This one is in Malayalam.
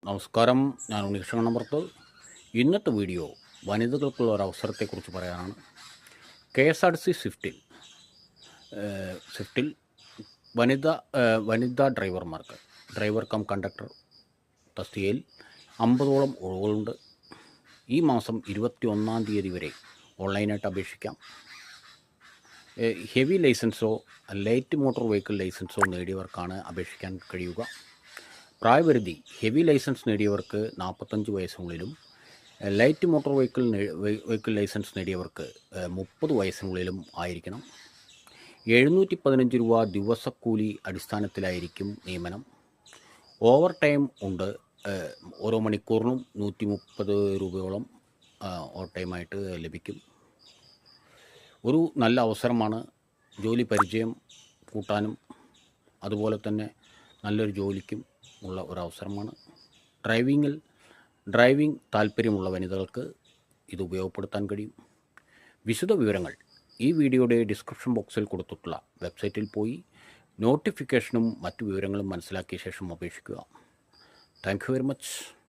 നമസ്കാരം, ഞാൻ ഉണ്ണികൃഷ്ണൻ നമ്പർത്ത്. ഇന്നത്തെ വീഡിയോ വനിതകൾക്കുള്ള ഒരു അവസരത്തെക്കുറിച്ച് പറയാനാണ്. KSRTC സ്വിഫ്റ്റിൽ വനിതാ ഡ്രൈവർമാർക്ക് ഡ്രൈവർ കം കണ്ടക്ടർ തസ്തികയിൽ 50ഓളം ഒഴിവുകളുണ്ട്. ഈ മാസം 21-ാം തീയതി വരെ ഓൺലൈനായിട്ട് അപേക്ഷിക്കാം. ഹെവി ലൈസൻസോ ലൈറ്റ് മോട്ടോർ വെഹിക്കിൾ ലൈസൻസോ നേടിയവർക്കാണ് അപേക്ഷിക്കാൻ കഴിയുക. പ്രായപരിധി ഹെവി ലൈസൻസ് നേടിയവർക്ക് 45 വയസ്സിനുള്ളിലും ലൈറ്റ് മോട്ടോർ വെഹിക്കിൾ ലൈസൻസ് നേടിയവർക്ക് 30 വയസ്സിനുള്ളിലും ആയിരിക്കണം. 715 രൂപ ദിവസക്കൂലി അടിസ്ഥാനത്തിലായിരിക്കും നിയമനം. ഓവർ ടൈം ഉണ്ട്. ഓരോ മണിക്കൂറിനും 130 രൂപയോളം ഓവർ ടൈമായിട്ട് ലഭിക്കും. ഒരു നല്ല അവസരമാണ്. ജോലി പരിചയം കൂട്ടാനും അതുപോലെ തന്നെ നല്ലൊരു ജോലിക്കും ഉള്ള ഒരവസരമാണ്. ഡ്രൈവിംഗ് താല്പര്യമുള്ള വനിതകൾക്ക് ഇത് ഉപയോഗപ്പെടുത്താൻ കഴിയും. വിശദ വിവരങ്ങൾ ഈ വീഡിയോയുടെ ഡിസ്ക്രിപ്ഷൻ ബോക്സിൽ കൊടുത്തിട്ടുള്ള വെബ്സൈറ്റിൽ പോയി നോട്ടിഫിക്കേഷനും മറ്റു വിവരങ്ങളും മനസ്സിലാക്കിയ ശേഷം അപേക്ഷിക്കുക. Thank you very much.